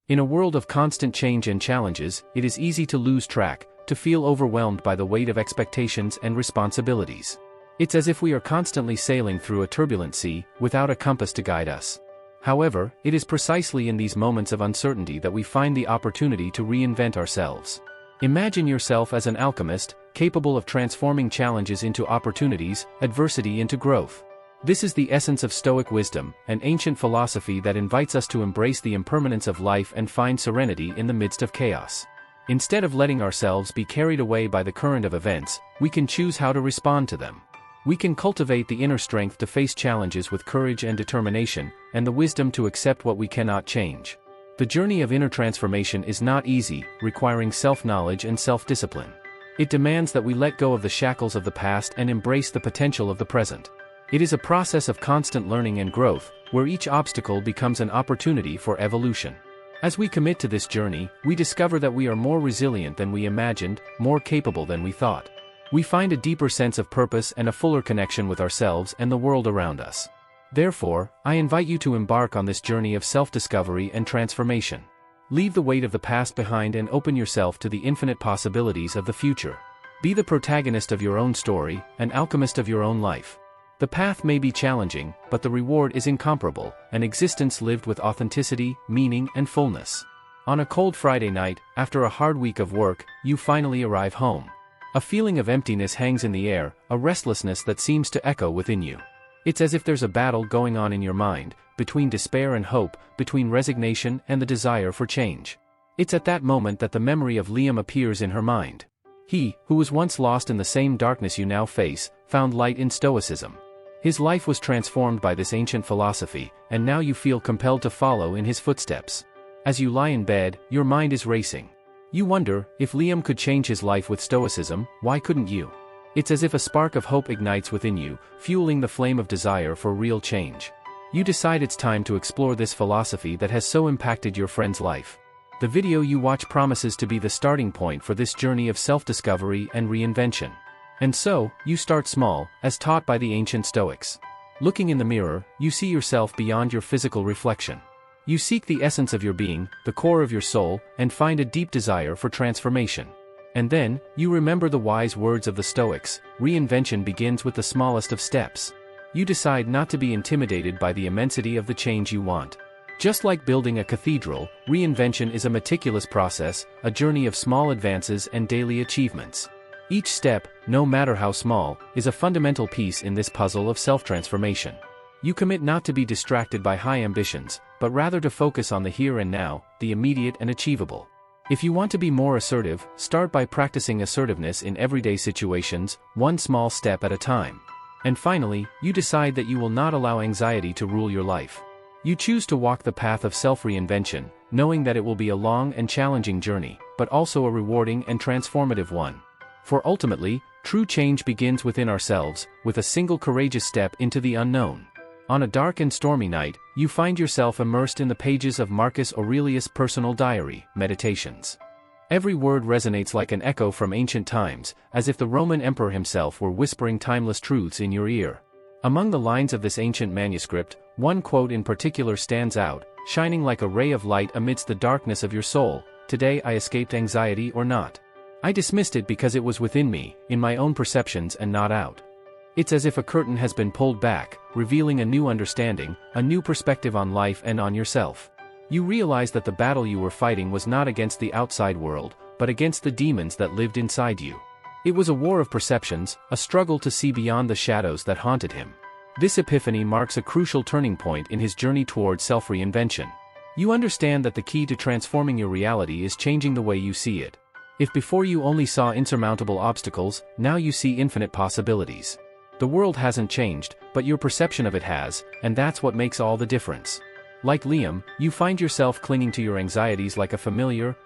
In a world of constant change and challenges, it is easy to lose track, to feel overwhelmed by the weight of expectations and responsibilities. It's as if we are constantly sailing through a turbulent sea, without a compass to guide us. However, it is precisely in these moments of uncertainty that we find the opportunity to reinvent ourselves. Imagine yourself as an alchemist, capable of transforming challenges into opportunities, adversity into growth. This is the essence of Stoic wisdom, an ancient philosophy that invites us to embrace the impermanence of life and find serenity in the midst of chaos. Instead of letting ourselves be carried away by the current of events, we can choose how to respond to them. We can cultivate the inner strength to face challenges with courage and determination, and the wisdom to accept what we cannot change. The journey of inner transformation is not easy, requiring self-knowledge and self-discipline. It demands that we let go of the shackles of the past and embrace the potential of the present. It is a process of constant learning and growth, where each obstacle becomes an opportunity for evolution. As we commit to this journey, we discover that we are more resilient than we imagined, more capable than we thought. We find a deeper sense of purpose and a fuller connection with ourselves and the world around us. Therefore, I invite you to embark on this journey of self-discovery and transformation. Leave the weight of the past behind and open yourself to the infinite possibilities of the future. Be the protagonist of your own story, an alchemist of your own life. The path may be challenging, but the reward is incomparable, an existence lived with authenticity, meaning, and fullness. On a cold Friday night, after a hard week of work, you finally arrive home. A feeling of emptiness hangs in the air, a restlessness that seems to echo within you. It's as if there's a battle going on in your mind, between despair and hope, between resignation and the desire for change. It's at that moment that the memory of Liam appears in her mind. He, who was once lost in the same darkness you now face, found light in Stoicism. His life was transformed by this ancient philosophy, and now you feel compelled to follow in his footsteps. As you lie in bed, your mind is racing. You wonder, if Liam could change his life with Stoicism, why couldn't you? It's as if a spark of hope ignites within you, fueling the flame of desire for real change. You decide it's time to explore this philosophy that has so impacted your friend's life. The video you watch promises to be the starting point for this journey of self-discovery and reinvention. And so, you start small, as taught by the ancient Stoics. Looking in the mirror, you see yourself beyond your physical reflection. You seek the essence of your being, the core of your soul, and find a deep desire for transformation. And then, you remember the wise words of the Stoics: reinvention begins with the smallest of steps. You decide not to be intimidated by the immensity of the change you want. Just like building a cathedral, reinvention is a meticulous process, a journey of small advances and daily achievements. Each step, no matter how small, is a fundamental piece in this puzzle of self-transformation. You commit not to be distracted by high ambitions, but rather to focus on the here and now, the immediate and achievable. If you want to be more assertive, start by practicing assertiveness in everyday situations, one small step at a time. And finally, you decide that you will not allow anxiety to rule your life. You choose to walk the path of self-reinvention, knowing that it will be a long and challenging journey, but also a rewarding and transformative one. For ultimately, true change begins within ourselves, with a single courageous step into the unknown. On a dark and stormy night, you find yourself immersed in the pages of Marcus Aurelius' personal diary, Meditations. Every word resonates like an echo from ancient times, as if the Roman emperor himself were whispering timeless truths in your ear. Among the lines of this ancient manuscript, one quote in particular stands out, shining like a ray of light amidst the darkness of your soul: "Today I escaped anxiety or not. I dismissed it because it was within me, in my own perceptions and not out." It's as if a curtain has been pulled back, revealing a new understanding, a new perspective on life and on yourself. You realize that the battle you were fighting was not against the outside world, but against the demons that lived inside you. It was a war of perceptions, a struggle to see beyond the shadows that haunted him. This epiphany marks a crucial turning point in his journey toward self-reinvention. You understand that the key to transforming your reality is changing the way you see it. If before you only saw insurmountable obstacles, now you see infinite possibilities. The world hasn't changed, but your perception of it has, and that's what makes all the difference. Like Liam, you find yourself clinging to your anxieties like a familiar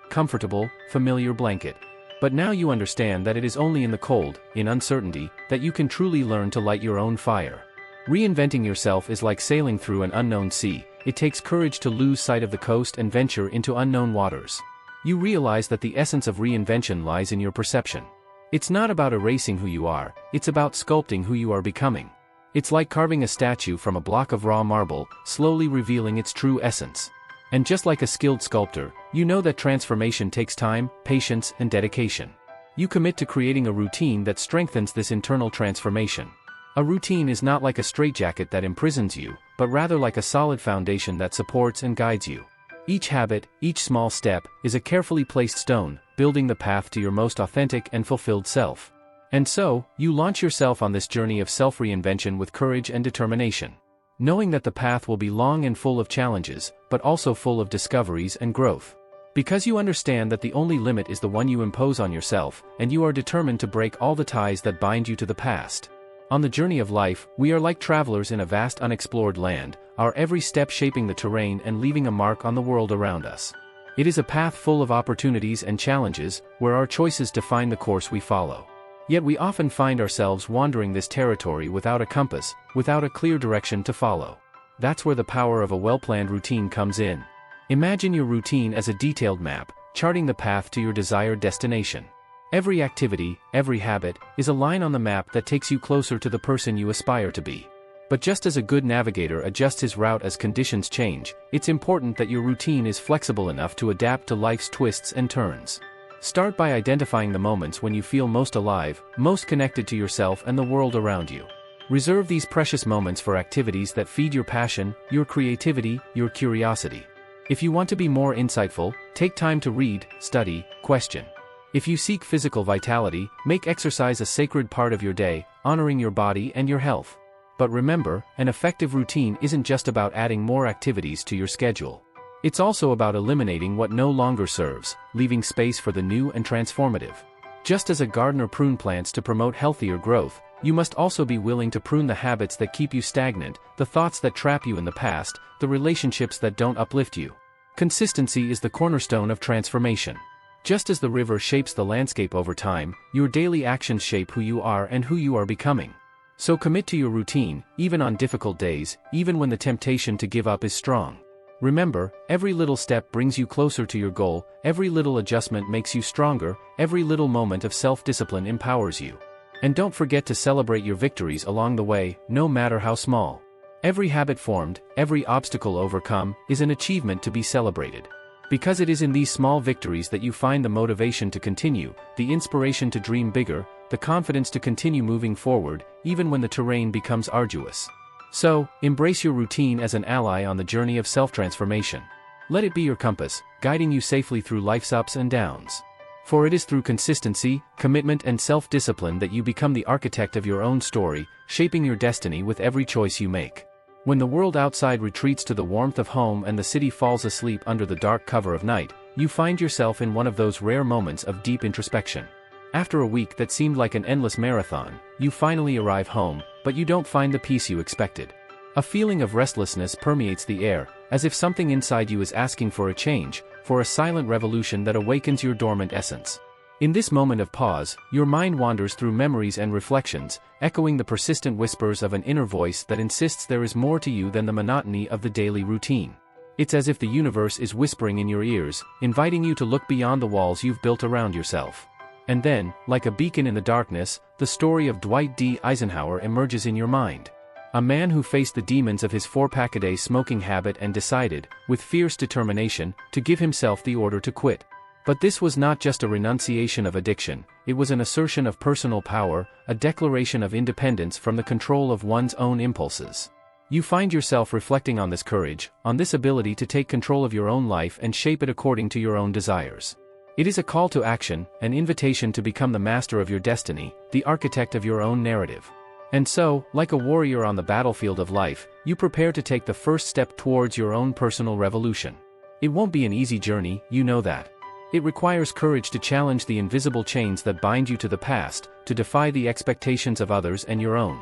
blanket. But now you understand that it is only in the cold, in uncertainty, that you can truly learn to light your own fire. Reinventing yourself is like sailing through an unknown sea. It takes courage to lose sight of the coast and venture into unknown waters. You realize that the essence of reinvention lies in your perception. It's not about erasing who you are, it's about sculpting who you are becoming. It's like carving a statue from a block of raw marble, slowly revealing its true essence. And just like a skilled sculptor, you know that transformation takes time, patience, and dedication. You commit to creating a routine that strengthens this internal transformation. A routine is not like a straitjacket that imprisons you, but rather like a solid foundation that supports and guides you. Each habit, each small step, is a carefully placed stone, building the path to your most authentic and fulfilled self. And so, you launch yourself on this journey of self-reinvention with courage and determination, knowing that the path will be long and full of challenges, but also full of discoveries and growth. Because you understand that the only limit is the one you impose on yourself, and you are determined to break all the ties that bind you to the past. On the journey of life, we are like travelers in a vast unexplored land, our every step shaping the terrain and leaving a mark on the world around us. It is a path full of opportunities and challenges, where our choices define the course we follow. Yet we often find ourselves wandering this territory without a compass, without a clear direction to follow. That's where the power of a well-planned routine comes in. Imagine your routine as a detailed map, charting the path to your desired destination. Every activity, every habit, is a line on the map that takes you closer to the person you aspire to be. But just as a good navigator adjusts his route as conditions change, it's important that your routine is flexible enough to adapt to life's twists and turns. Start by identifying the moments when you feel most alive, most connected to yourself and the world around you. Reserve these precious moments for activities that feed your passion, your creativity, your curiosity. If you want to be more insightful, take time to read, study, question. If you seek physical vitality, make exercise a sacred part of your day, honoring your body and your health. But remember, an effective routine isn't just about adding more activities to your schedule. It's also about eliminating what no longer serves, leaving space for the new and transformative. Just as a gardener prunes plants to promote healthier growth, you must also be willing to prune the habits that keep you stagnant, the thoughts that trap you in the past, the relationships that don't uplift you. Consistency is the cornerstone of transformation. Just as the river shapes the landscape over time, your daily actions shape who you are and who you are becoming. So commit to your routine, even on difficult days, even when the temptation to give up is strong. Remember, every little step brings you closer to your goal, every little adjustment makes you stronger, every little moment of self-discipline empowers you. And don't forget to celebrate your victories along the way, no matter how small. Every habit formed, every obstacle overcome, is an achievement to be celebrated. Because it is in these small victories that you find the motivation to continue, the inspiration to dream bigger, the confidence to continue moving forward, even when the terrain becomes arduous. So, embrace your routine as an ally on the journey of self-transformation. Let it be your compass, guiding you safely through life's ups and downs. For it is through consistency, commitment and self-discipline that you become the architect of your own story, shaping your destiny with every choice you make. When the world outside retreats to the warmth of home and the city falls asleep under the dark cover of night, you find yourself in one of those rare moments of deep introspection. After a week that seemed like an endless marathon, you finally arrive home, but you don't find the peace you expected. A feeling of restlessness permeates the air, as if something inside you is asking for a change, for a silent revolution that awakens your dormant essence. In this moment of pause, your mind wanders through memories and reflections, echoing the persistent whispers of an inner voice that insists there is more to you than the monotony of the daily routine. It's as if the universe is whispering in your ears, inviting you to look beyond the walls you've built around yourself. And then, like a beacon in the darkness, the story of Dwight D. Eisenhower emerges in your mind. A man who faced the demons of his 4-pack-a-day smoking habit and decided, with fierce determination, to give himself the order to quit. But this was not just a renunciation of addiction, it was an assertion of personal power, a declaration of independence from the control of one's own impulses. You find yourself reflecting on this courage, on this ability to take control of your own life and shape it according to your own desires. It is a call to action, an invitation to become the master of your destiny, the architect of your own narrative. And so, like a warrior on the battlefield of life, you prepare to take the first step towards your own personal revolution. It won't be an easy journey, you know that. It requires courage to challenge the invisible chains that bind you to the past, to defy the expectations of others and your own.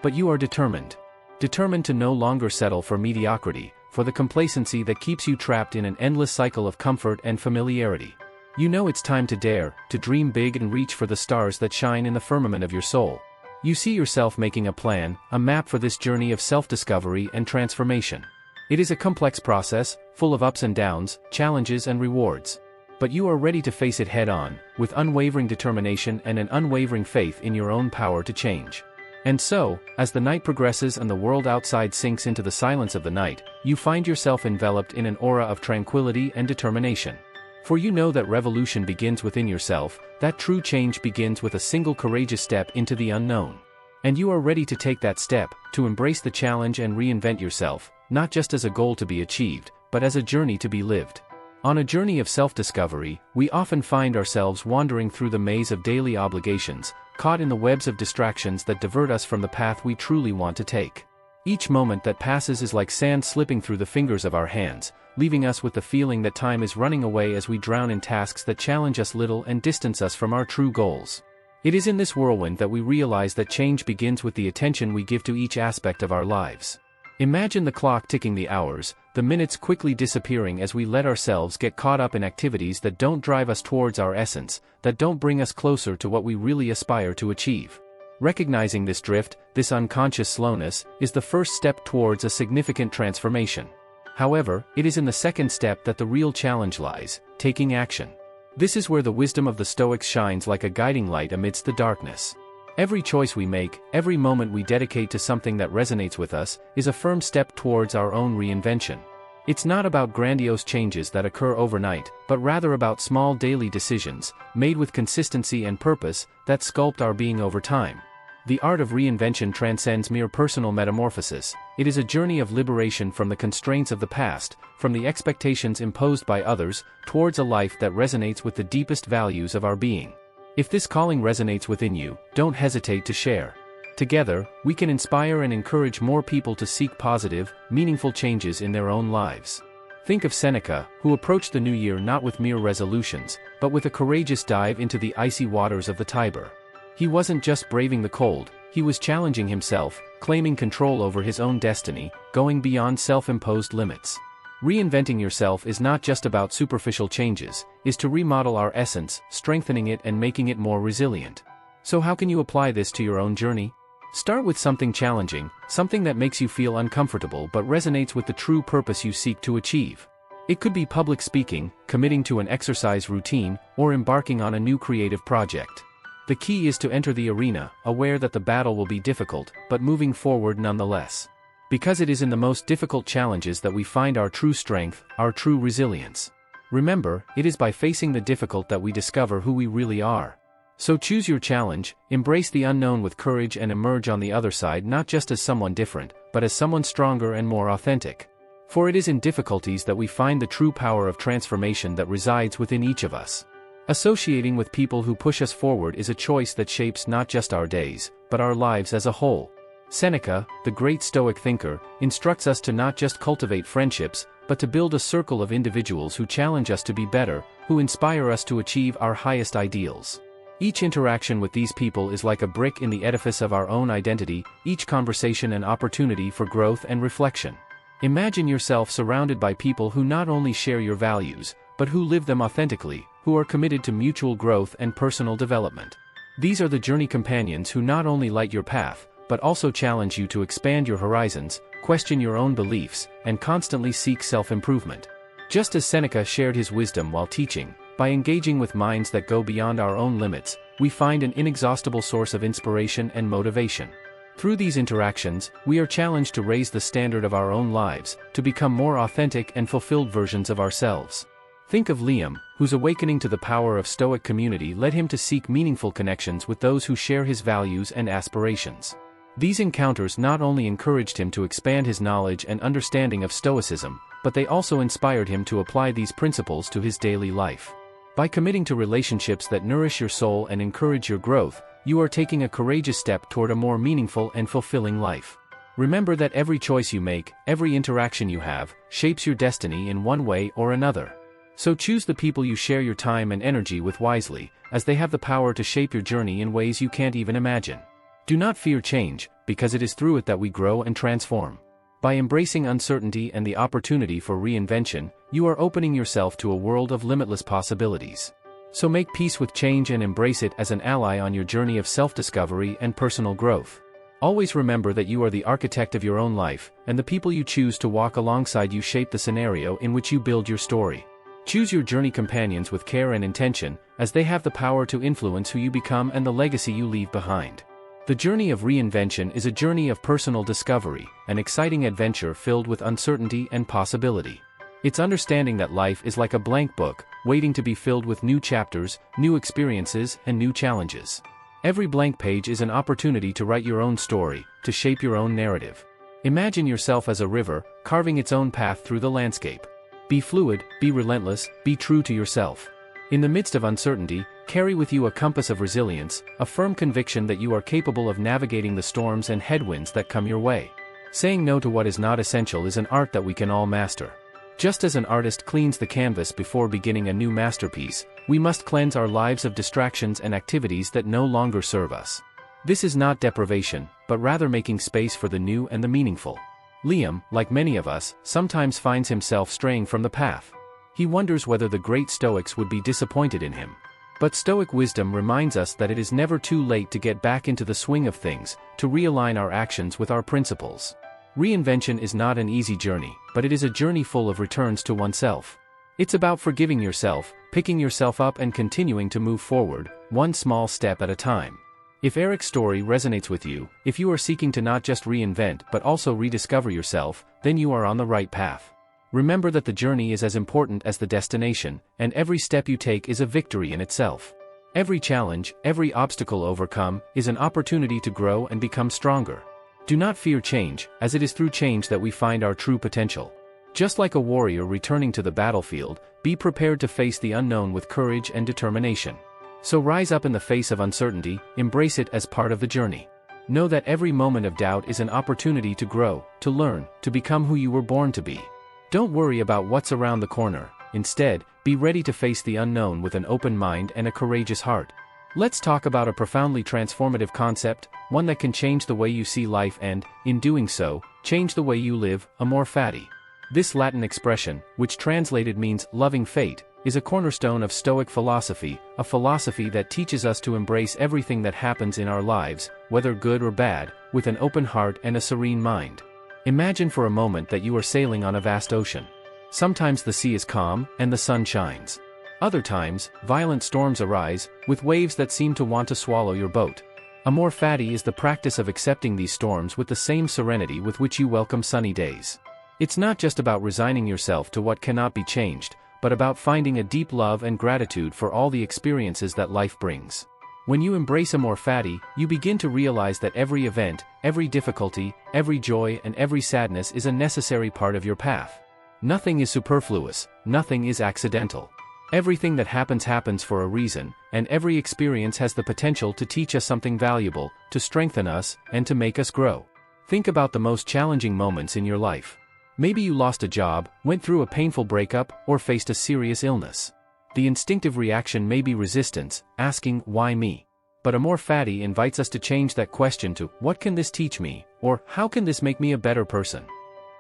But you are determined. Determined to no longer settle for mediocrity, for the complacency that keeps you trapped in an endless cycle of comfort and familiarity. You know it's time to dare, to dream big and reach for the stars that shine in the firmament of your soul. You see yourself making a plan, a map for this journey of self-discovery and transformation. It is a complex process, full of ups and downs, challenges and rewards. But you are ready to face it head-on, with unwavering determination and an unwavering faith in your own power to change. And so, as the night progresses and the world outside sinks into the silence of the night, you find yourself enveloped in an aura of tranquility and determination. For you know that revolution begins within yourself, that true change begins with a single courageous step into the unknown. And you are ready to take that step, to embrace the challenge and reinvent yourself, not just as a goal to be achieved, but as a journey to be lived. On a journey of self-discovery, we often find ourselves wandering through the maze of daily obligations, caught in the webs of distractions that divert us from the path we truly want to take. Each moment that passes is like sand slipping through the fingers of our hands, leaving us with the feeling that time is running away as we drown in tasks that challenge us little and distance us from our true goals. It is in this whirlwind that we realize that change begins with the attention we give to each aspect of our lives. Imagine the clock ticking the hours, the minutes quickly disappearing as we let ourselves get caught up in activities that don't drive us towards our essence, that don't bring us closer to what we really aspire to achieve. Recognizing this drift, this unconscious slowness, is the first step towards a significant transformation. However, it is in the second step that the real challenge lies, taking action. This is where the wisdom of the Stoics shines like a guiding light amidst the darkness. Every choice we make, every moment we dedicate to something that resonates with us, is a firm step towards our own reinvention. It's not about grandiose changes that occur overnight, but rather about small daily decisions, made with consistency and purpose, that sculpt our being over time. The art of reinvention transcends mere personal metamorphosis. It is a journey of liberation from the constraints of the past, from the expectations imposed by others, towards a life that resonates with the deepest values of our being. If this calling resonates within you, don't hesitate to share. Together, we can inspire and encourage more people to seek positive, meaningful changes in their own lives. Think of Seneca, who approached the new year not with mere resolutions, but with a courageous dive into the icy waters of the Tiber. He wasn't just braving the cold, he was challenging himself, claiming control over his own destiny, going beyond self-imposed limits. Reinventing yourself is not just about superficial changes, is to remodel our essence, strengthening it and making it more resilient. So how can you apply this to your own journey? Start with something challenging, something that makes you feel uncomfortable but resonates with the true purpose you seek to achieve. It could be public speaking, committing to an exercise routine, or embarking on a new creative project. The key is to enter the arena, aware that the battle will be difficult, but moving forward nonetheless. Because it is in the most difficult challenges that we find our true strength, our true resilience. Remember, it is by facing the difficult that we discover who we really are. So choose your challenge, embrace the unknown with courage and emerge on the other side not just as someone different, but as someone stronger and more authentic. For it is in difficulties that we find the true power of transformation that resides within each of us. Associating with people who push us forward is a choice that shapes not just our days, but our lives as a whole. Seneca, the great Stoic thinker, instructs us to not just cultivate friendships, but to build a circle of individuals who challenge us to be better, who inspire us to achieve our highest ideals. Each interaction with these people is like a brick in the edifice of our own identity, each conversation an opportunity for growth and reflection. Imagine yourself surrounded by people who not only share your values, but who live them authentically, who are committed to mutual growth and personal development. These are the journey companions who not only light your path, but also challenge you to expand your horizons, question your own beliefs, and constantly seek self-improvement. Just as Seneca shared his wisdom while teaching, by engaging with minds that go beyond our own limits, we find an inexhaustible source of inspiration and motivation. Through these interactions, we are challenged to raise the standard of our own lives, to become more authentic and fulfilled versions of ourselves. Think of Liam, whose awakening to the power of Stoic community led him to seek meaningful connections with those who share his values and aspirations. These encounters not only encouraged him to expand his knowledge and understanding of Stoicism, but they also inspired him to apply these principles to his daily life. By committing to relationships that nourish your soul and encourage your growth, you are taking a courageous step toward a more meaningful and fulfilling life. Remember that every choice you make, every interaction you have, shapes your destiny in one way or another. So choose the people you share your time and energy with wisely, as they have the power to shape your journey in ways you can't even imagine. Do not fear change, because it is through it that we grow and transform. By embracing uncertainty and the opportunity for reinvention, you are opening yourself to a world of limitless possibilities. So make peace with change and embrace it as an ally on your journey of self-discovery and personal growth. Always remember that you are the architect of your own life, and the people you choose to walk alongside you shape the scenario in which you build your story. Choose your journey companions with care and intention, as they have the power to influence who you become and the legacy you leave behind. The journey of reinvention is a journey of personal discovery, an exciting adventure filled with uncertainty and possibility. It's understanding that life is like a blank book, waiting to be filled with new chapters, new experiences, and new challenges. Every blank page is an opportunity to write your own story, to shape your own narrative. Imagine yourself as a river, carving its own path through the landscape. Be fluid, be relentless, be true to yourself. In the midst of uncertainty, carry with you a compass of resilience, a firm conviction that you are capable of navigating the storms and headwinds that come your way. Saying no to what is not essential is an art that we can all master. Just as an artist cleans the canvas before beginning a new masterpiece, we must cleanse our lives of distractions and activities that no longer serve us. This is not deprivation, but rather making space for the new and the meaningful. Liam, like many of us, sometimes finds himself straying from the path. He wonders whether the great Stoics would be disappointed in him. But Stoic wisdom reminds us that it is never too late to get back into the swing of things, to realign our actions with our principles. Reinvention is not an easy journey, but it is a journey full of returns to oneself. It's about forgiving yourself, picking yourself up and continuing to move forward, one small step at a time. If Eric's story resonates with you, if you are seeking to not just reinvent but also rediscover yourself, then you are on the right path. Remember that the journey is as important as the destination, and every step you take is a victory in itself. Every challenge, every obstacle overcome, is an opportunity to grow and become stronger. Do not fear change, as it is through change that we find our true potential. Just like a warrior returning to the battlefield, be prepared to face the unknown with courage and determination. So rise up in the face of uncertainty, embrace it as part of the journey. Know that every moment of doubt is an opportunity to grow, to learn, to become who you were born to be. Don't worry about what's around the corner. Instead, be ready to face the unknown with an open mind and a courageous heart. Let's talk about a profoundly transformative concept, one that can change the way you see life and, in doing so, change the way you live, amor fati. This Latin expression, which translated means loving fate, is a cornerstone of Stoic philosophy, a philosophy that teaches us to embrace everything that happens in our lives, whether good or bad, with an open heart and a serene mind. Imagine for a moment that you are sailing on a vast ocean. Sometimes the sea is calm, and the sun shines. Other times, violent storms arise, with waves that seem to want to swallow your boat. Amor fati is the practice of accepting these storms with the same serenity with which you welcome sunny days. It's not just about resigning yourself to what cannot be changed, but about finding a deep love and gratitude for all the experiences that life brings. When you embrace amor fati, you begin to realize that every event, every difficulty, every joy and every sadness is a necessary part of your path. Nothing is superfluous, nothing is accidental. Everything that happens for a reason, and every experience has the potential to teach us something valuable, to strengthen us, and to make us grow. Think about the most challenging moments in your life. Maybe you lost a job, went through a painful breakup, or faced a serious illness. The instinctive reaction may be resistance, asking, "Why me?" But amor fati invites us to change that question to, "What can this teach me?" or "How can this make me a better person?"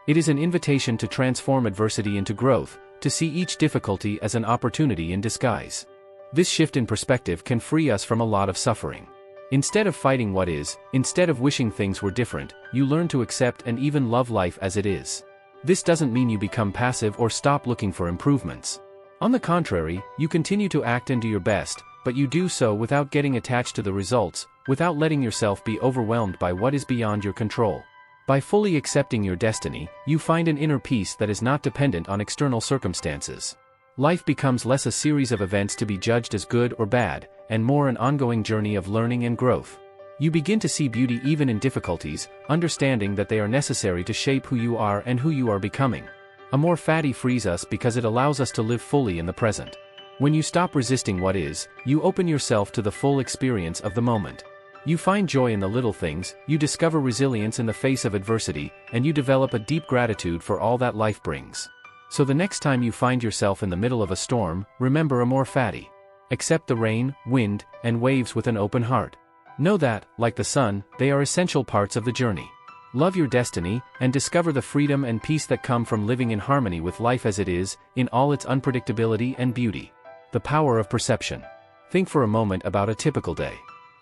It is an invitation to transform adversity into growth, to see each difficulty as an opportunity in disguise. This shift in perspective can free us from a lot of suffering. Instead of fighting what is, instead of wishing things were different, you learn to accept and even love life as it is. This doesn't mean you become passive or stop looking for improvements. On the contrary, you continue to act and do your best, but you do so without getting attached to the results, without letting yourself be overwhelmed by what is beyond your control. By fully accepting your destiny, you find an inner peace that is not dependent on external circumstances. Life becomes less a series of events to be judged as good or bad, and more an ongoing journey of learning and growth. You begin to see beauty even in difficulties, understanding that they are necessary to shape who you are and who you are becoming. Amor fati frees us because it allows us to live fully in the present. When you stop resisting what is, you open yourself to the full experience of the moment. You find joy in the little things, you discover resilience in the face of adversity, and you develop a deep gratitude for all that life brings. So the next time you find yourself in the middle of a storm, remember amor fati. Accept the rain, wind, and waves with an open heart. Know that, like the sun, they are essential parts of the journey. Love your destiny, and discover the freedom and peace that come from living in harmony with life as it is, in all its unpredictability and beauty. The power of perception. Think for a moment about a typical day.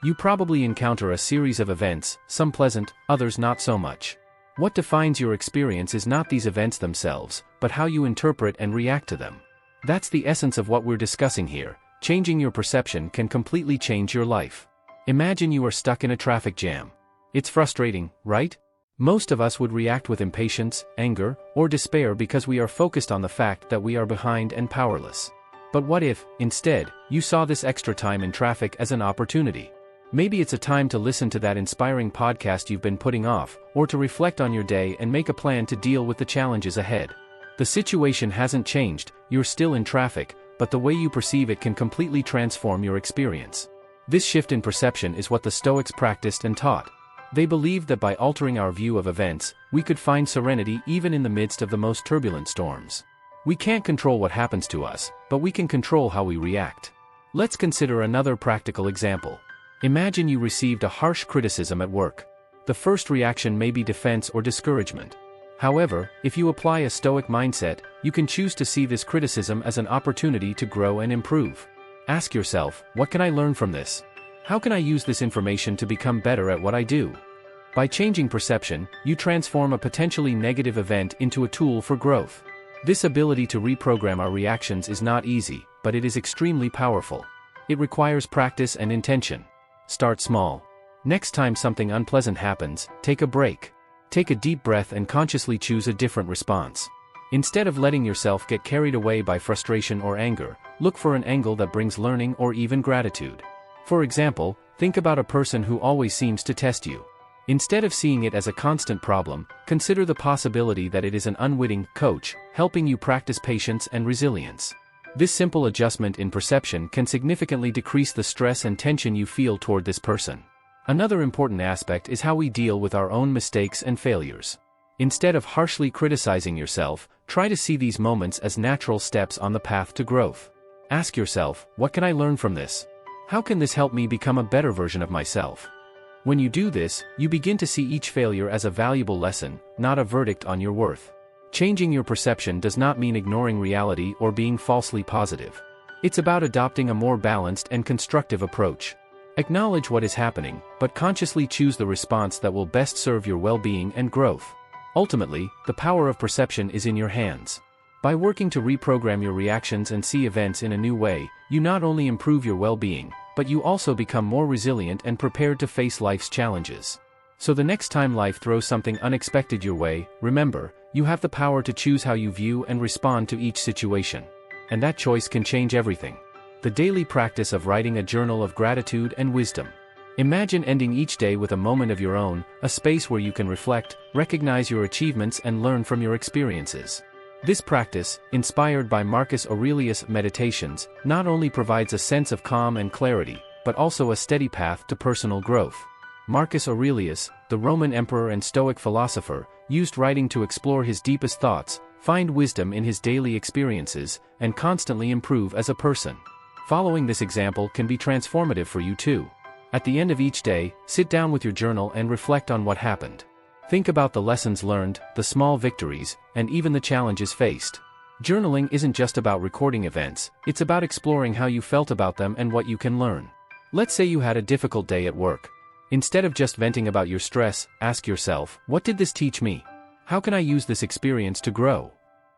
You probably encounter a series of events, some pleasant, others not so much. What defines your experience is not these events themselves, but how you interpret and react to them. That's the essence of what we're discussing here. Changing your perception can completely change your life. Imagine you are stuck in a traffic jam. It's frustrating, right? Most of us would react with impatience, anger, or despair because we are focused on the fact that we are behind and powerless. But what if, instead, you saw this extra time in traffic as an opportunity? Maybe it's a time to listen to that inspiring podcast you've been putting off, or to reflect on your day and make a plan to deal with the challenges ahead. The situation hasn't changed, you're still in traffic, but the way you perceive it can completely transform your experience. This shift in perception is what the Stoics practiced and taught. They believed that by altering our view of events, we could find serenity even in the midst of the most turbulent storms. We can't control what happens to us, but we can control how we react. Let's consider another practical example. Imagine you received a harsh criticism at work. The first reaction may be defense or discouragement. However, if you apply a Stoic mindset, you can choose to see this criticism as an opportunity to grow and improve. Ask yourself, what can I learn from this? How can I use this information to become better at what I do? By changing perception, you transform a potentially negative event into a tool for growth. This ability to reprogram our reactions is not easy, but it is extremely powerful. It requires practice and intention. Start small. Next time something unpleasant happens, take a break. Take a deep breath and consciously choose a different response. Instead of letting yourself get carried away by frustration or anger, look for an angle that brings learning or even gratitude. For example, think about a person who always seems to test you. Instead of seeing it as a constant problem, consider the possibility that it is an unwitting coach, helping you practice patience and resilience. This simple adjustment in perception can significantly decrease the stress and tension you feel toward this person. Another important aspect is how we deal with our own mistakes and failures. Instead of harshly criticizing yourself, try to see these moments as natural steps on the path to growth. Ask yourself, what can I learn from this? How can this help me become a better version of myself? When you do this, you begin to see each failure as a valuable lesson, not a verdict on your worth. Changing your perception does not mean ignoring reality or being falsely positive. It's about adopting a more balanced and constructive approach. Acknowledge what is happening, but consciously choose the response that will best serve your well-being and growth. Ultimately, the power of perception is in your hands. By working to reprogram your reactions and see events in a new way, you not only improve your well-being, but you also become more resilient and prepared to face life's challenges. So the next time life throws something unexpected your way, remember, you have the power to choose how you view and respond to each situation. And that choice can change everything. The daily practice of writing a journal of gratitude and wisdom. Imagine ending each day with a moment of your own, a space where you can reflect, recognize your achievements and learn from your experiences. This practice, inspired by Marcus Aurelius' meditations, not only provides a sense of calm and clarity, but also a steady path to personal growth. Marcus Aurelius, the Roman emperor and Stoic philosopher, used writing to explore his deepest thoughts, find wisdom in his daily experiences, and constantly improve as a person. Following this example can be transformative for you too. At the end of each day, sit down with your journal and reflect on what happened. Think about the lessons learned, the small victories, and even the challenges faced. Journaling isn't just about recording events, it's about exploring how you felt about them and what you can learn. Let's say you had a difficult day at work. Instead of just venting about your stress, ask yourself, what did this teach me? How can I use this experience to grow?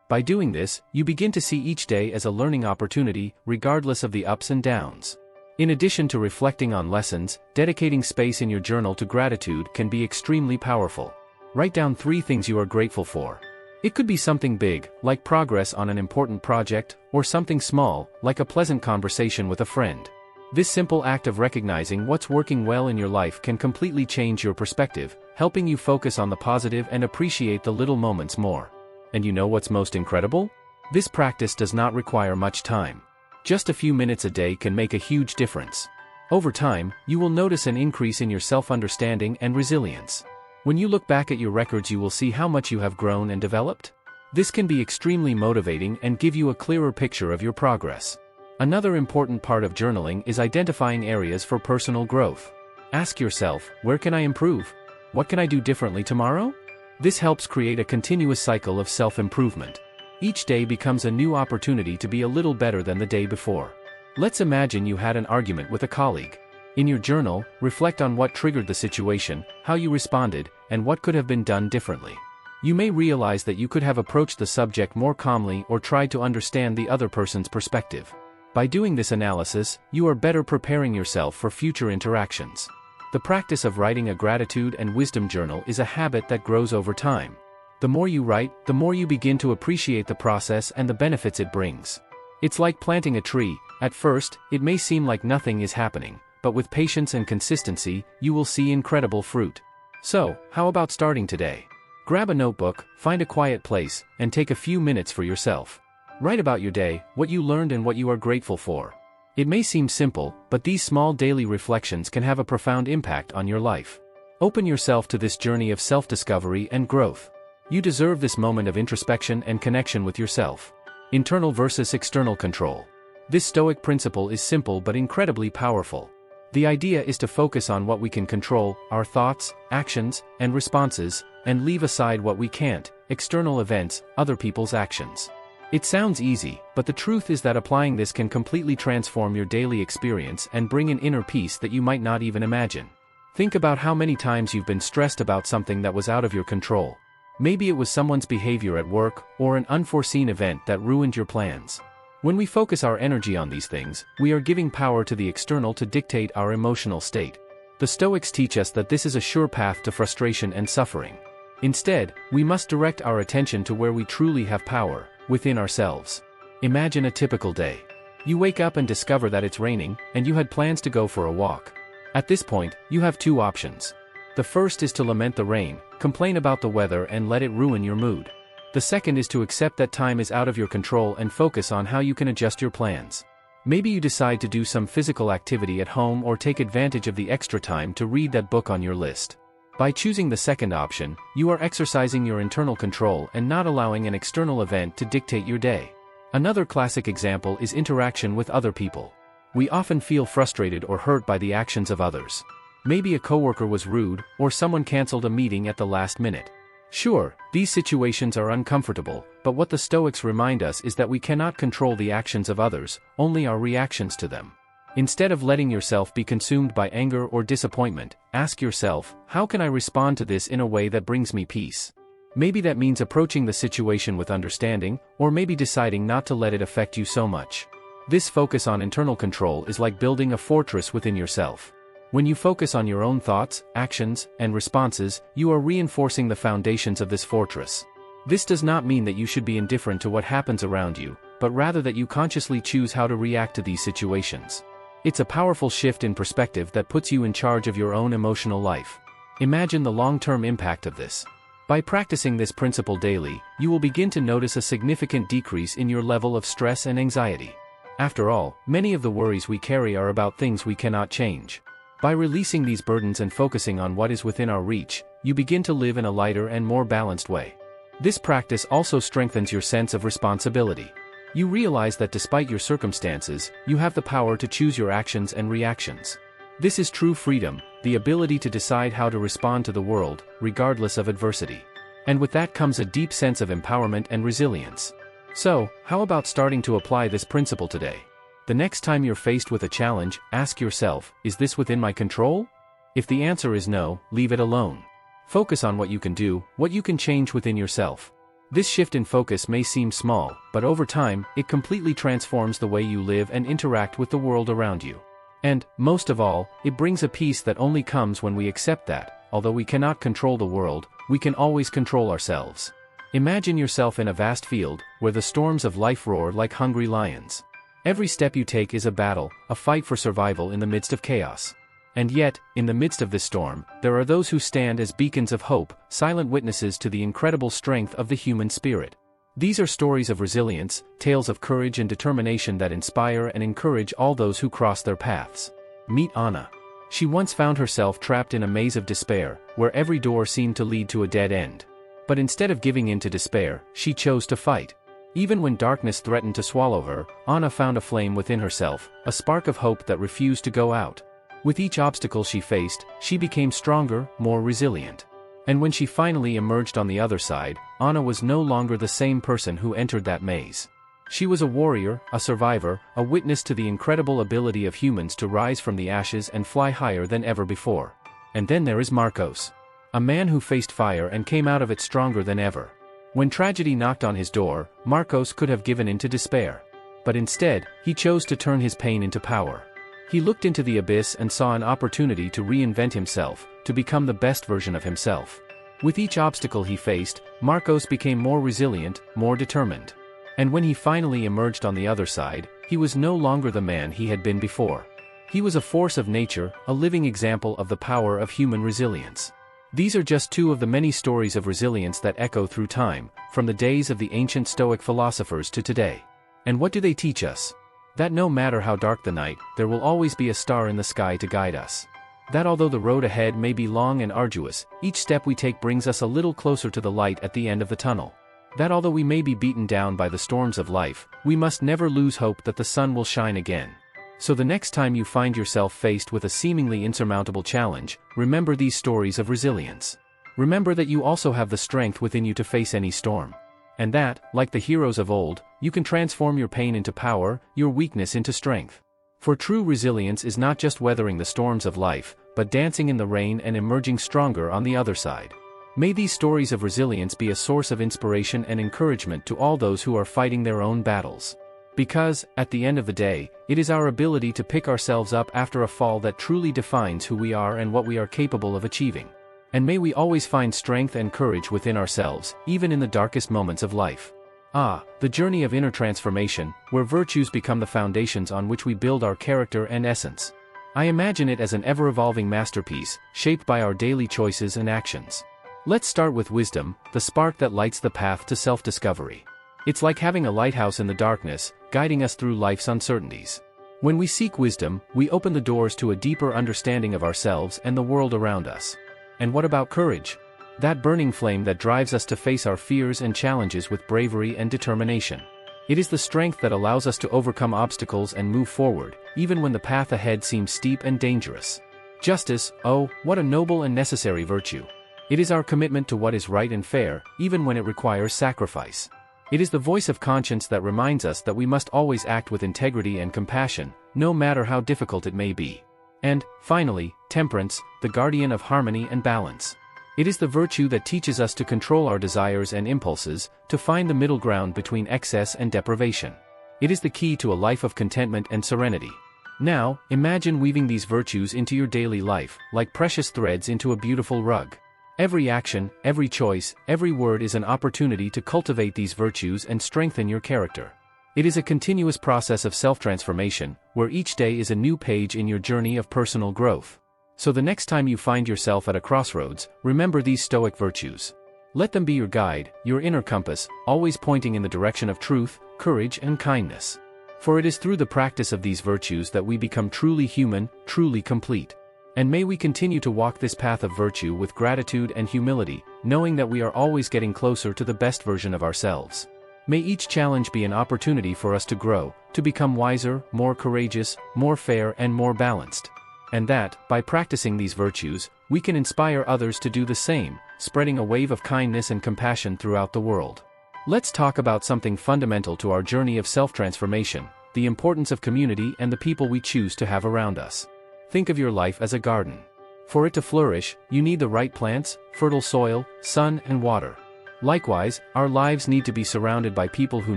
By doing this, you begin to see each day as a learning opportunity, regardless of the ups and downs. In addition to reflecting on lessons, dedicating space in your journal to gratitude can be extremely powerful. Write down 3 things you are grateful for. It could be something big, like progress on an important project, or something small, like a pleasant conversation with a friend. This simple act of recognizing what's working well in your life can completely change your perspective, helping you focus on the positive and appreciate the little moments more. And you know what's most incredible? This practice does not require much time. Just a few minutes a day can make a huge difference. Over time, you will notice an increase in your self-understanding and resilience. When you look back at your records, you will see how much you have grown and developed. This can be extremely motivating and give you a clearer picture of your progress. Another important part of journaling is identifying areas for personal growth. Ask yourself, where can I improve? What can I do differently tomorrow? This helps create a continuous cycle of self-improvement. Each day becomes a new opportunity to be a little better than the day before. Let's imagine you had an argument with a colleague. In your journal, reflect on what triggered the situation, how you responded, and what could have been done differently. You may realize that you could have approached the subject more calmly or tried to understand the other person's perspective. By doing this analysis, you are better preparing yourself for future interactions. The practice of writing a gratitude and wisdom journal is a habit that grows over time. The more you write, the more you begin to appreciate the process and the benefits it brings. It's like planting a tree. At first, it may seem like nothing is happening, but with patience and consistency, you will see incredible fruit. So, how about starting today? Grab a notebook, find a quiet place, and take a few minutes for yourself. Write about your day, what you learned and what you are grateful for. It may seem simple, but these small daily reflections can have a profound impact on your life. Open yourself to this journey of self-discovery and growth. You deserve this moment of introspection and connection with yourself. Internal versus external control. This Stoic principle is simple but incredibly powerful. The idea is to focus on what we can control, our thoughts, actions, and responses, and leave aside what we can't, external events, other people's actions. It sounds easy, but the truth is that applying this can completely transform your daily experience and bring an inner peace that you might not even imagine. Think about how many times you've been stressed about something that was out of your control. Maybe it was someone's behavior at work, or an unforeseen event that ruined your plans. When we focus our energy on these things, we are giving power to the external to dictate our emotional state. The Stoics teach us that this is a sure path to frustration and suffering. Instead, we must direct our attention to where we truly have power, within ourselves. Imagine a typical day. You wake up and discover that it's raining, and you had plans to go for a walk. At this point, you have two options. The first is to lament the rain, complain about the weather and let it ruin your mood. The second is to accept that time is out of your control and focus on how you can adjust your plans. Maybe you decide to do some physical activity at home or take advantage of the extra time to read that book on your list. By choosing the second option, you are exercising your internal control and not allowing an external event to dictate your day. Another classic example is interaction with other people. We often feel frustrated or hurt by the actions of others. Maybe a coworker was rude, or someone canceled a meeting at the last minute. Sure, these situations are uncomfortable, but what the Stoics remind us is that we cannot control the actions of others, only our reactions to them. Instead of letting yourself be consumed by anger or disappointment, ask yourself, how can I respond to this in a way that brings me peace? Maybe that means approaching the situation with understanding, or maybe deciding not to let it affect you so much. This focus on internal control is like building a fortress within yourself. When you focus on your own thoughts, actions, and responses, you are reinforcing the foundations of this fortress. This does not mean that you should be indifferent to what happens around you, but rather that you consciously choose how to react to these situations. It's a powerful shift in perspective that puts you in charge of your own emotional life. Imagine the long-term impact of this. By practicing this principle daily, you will begin to notice a significant decrease in your level of stress and anxiety. After all, many of the worries we carry are about things we cannot change. By releasing these burdens and focusing on what is within our reach, you begin to live in a lighter and more balanced way. This practice also strengthens your sense of responsibility. You realize that despite your circumstances, you have the power to choose your actions and reactions. This is true freedom, the ability to decide how to respond to the world, regardless of adversity. And with that comes a deep sense of empowerment and resilience. So, how about starting to apply this principle today? The next time you're faced with a challenge, ask yourself, is this within my control? If the answer is no, leave it alone. Focus on what you can do, what you can change within yourself. This shift in focus may seem small, but over time, it completely transforms the way you live and interact with the world around you. And, most of all, it brings a peace that only comes when we accept that, although we cannot control the world, we can always control ourselves. Imagine yourself in a vast field, where the storms of life roar like hungry lions. Every step you take is a battle, a fight for survival in the midst of chaos. And yet, in the midst of this storm, there are those who stand as beacons of hope, silent witnesses to the incredible strength of the human spirit. These are stories of resilience, tales of courage and determination that inspire and encourage all those who cross their paths. Meet Anna. She once found herself trapped in a maze of despair, where every door seemed to lead to a dead end. But instead of giving in to despair, she chose to fight. Even when darkness threatened to swallow her, Anna found a flame within herself, a spark of hope that refused to go out. With each obstacle she faced, she became stronger, more resilient. And when she finally emerged on the other side, Anna was no longer the same person who entered that maze. She was a warrior, a survivor, a witness to the incredible ability of humans to rise from the ashes and fly higher than ever before. And then there is Marcos. A man who faced fire and came out of it stronger than ever. When tragedy knocked on his door, Marcos could have given in to despair. but instead, he chose to turn his pain into power. He looked into the abyss and saw an opportunity to reinvent himself, to become the best version of himself. With each obstacle he faced, Marcos became more resilient, more determined. And when he finally emerged on the other side, he was no longer the man he had been before. He was a force of nature, a living example of the power of human resilience. These are just two of the many stories of resilience that echo through time, from the days of the ancient Stoic philosophers to today. And what do they teach us? That no matter how dark the night, there will always be a star in the sky to guide us. That although the road ahead may be long and arduous, each step we take brings us a little closer to the light at the end of the tunnel. That although we may be beaten down by the storms of life, we must never lose hope that the sun will shine again. So the next time you find yourself faced with a seemingly insurmountable challenge, remember these stories of resilience. Remember that you also have the strength within you to face any storm. And that, like the heroes of old, you can transform your pain into power, your weakness into strength. For true resilience is not just weathering the storms of life, but dancing in the rain and emerging stronger on the other side. May these stories of resilience be a source of inspiration and encouragement to all those who are fighting their own battles. Because, at the end of the day, it is our ability to pick ourselves up after a fall that truly defines who we are and what we are capable of achieving. And may we always find strength and courage within ourselves, even in the darkest moments of life. The journey of inner transformation, where virtues become the foundations on which we build our character and essence. I imagine it as an ever-evolving masterpiece, shaped by our daily choices and actions. Let's start with wisdom, the spark that lights the path to self-discovery. It's like having a lighthouse in the darkness, guiding us through life's uncertainties. When we seek wisdom, we open the doors to a deeper understanding of ourselves and the world around us. And what about courage? That burning flame that drives us to face our fears and challenges with bravery and determination. It is the strength that allows us to overcome obstacles and move forward, even when the path ahead seems steep and dangerous. Justice, oh, what a noble and necessary virtue. It is our commitment to what is right and fair, even when it requires sacrifice. It is the voice of conscience that reminds us that we must always act with integrity and compassion, no matter how difficult it may be. And, finally, temperance, the guardian of harmony and balance. It is the virtue that teaches us to control our desires and impulses, to find the middle ground between excess and deprivation. It is the key to a life of contentment and serenity. Now, imagine weaving these virtues into your daily life, like precious threads into a beautiful rug. Every action, every choice, every word is an opportunity to cultivate these virtues and strengthen your character. It is a continuous process of self-transformation, where each day is a new page in your journey of personal growth. So the next time you find yourself at a crossroads, remember these Stoic virtues. Let them be your guide, your inner compass, always pointing in the direction of truth, courage, and kindness. For it is through the practice of these virtues that we become truly human, truly complete. And may we continue to walk this path of virtue with gratitude and humility, knowing that we are always getting closer to the best version of ourselves. May each challenge be an opportunity for us to grow, to become wiser, more courageous, more fair, and more balanced. And that, by practicing these virtues, we can inspire others to do the same, spreading a wave of kindness and compassion throughout the world. Let's talk about something fundamental to our journey of self-transformation, the importance of community and the people we choose to have around us. Think of your life as a garden. For it to flourish, you need the right plants, fertile soil, sun, and water. Likewise, our lives need to be surrounded by people who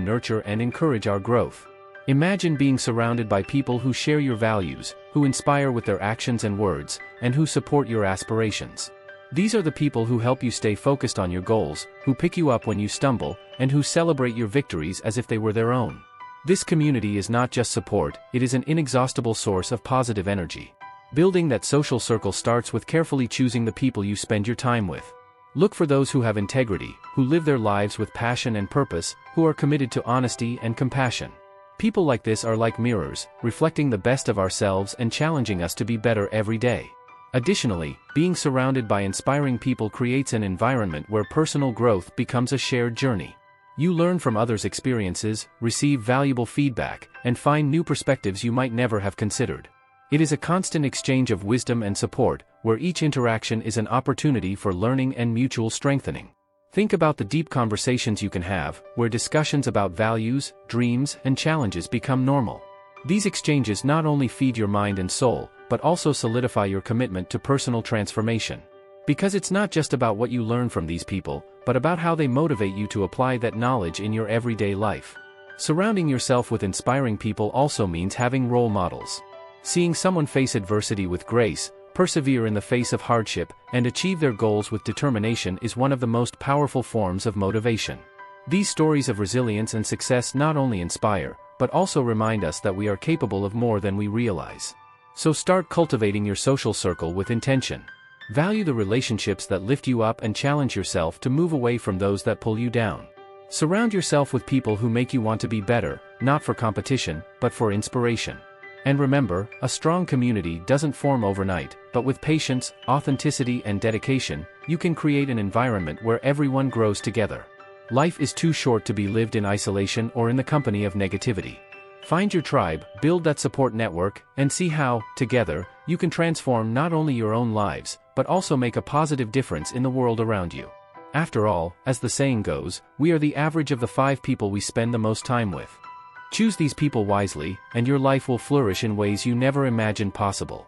nurture and encourage our growth. Imagine being surrounded by people who share your values, who inspire with their actions and words, and who support your aspirations. These are the people who help you stay focused on your goals, who pick you up when you stumble, and who celebrate your victories as if they were their own. This community is not just support, it is an inexhaustible source of positive energy. Building that social circle starts with carefully choosing the people you spend your time with. Look for those who have integrity, who live their lives with passion and purpose, who are committed to honesty and compassion. People like this are like mirrors, reflecting the best of ourselves and challenging us to be better every day. Additionally, being surrounded by inspiring people creates an environment where personal growth becomes a shared journey. You learn from others' experiences, receive valuable feedback, and find new perspectives you might never have considered. It is a constant exchange of wisdom and support, where each interaction is an opportunity for learning and mutual strengthening. Think about the deep conversations you can have, where discussions about values, dreams, and challenges become normal. These exchanges not only feed your mind and soul, but also solidify your commitment to personal transformation. Because it's not just about what you learn from these people, but about how they motivate you to apply that knowledge in your everyday life. Surrounding yourself with inspiring people also means having role models. Seeing someone face adversity with grace, persevere in the face of hardship, and achieve their goals with determination is one of the most powerful forms of motivation. These stories of resilience and success not only inspire, but also remind us that we are capable of more than we realize. So start cultivating your social circle with intention. Value the relationships that lift you up and challenge yourself to move away from those that pull you down. Surround yourself with people who make you want to be better, not for competition, but for inspiration. And remember, a strong community doesn't form overnight, but with patience, authenticity, and dedication, you can create an environment where everyone grows together. Life is too short to be lived in isolation or in the company of negativity. Find your tribe, build that support network, and see how, together, you can transform not only your own lives, but also make a positive difference in the world around you. After all, as the saying goes, we are the average of the 5 people we spend the most time with. Choose these people wisely, and your life will flourish in ways you never imagined possible.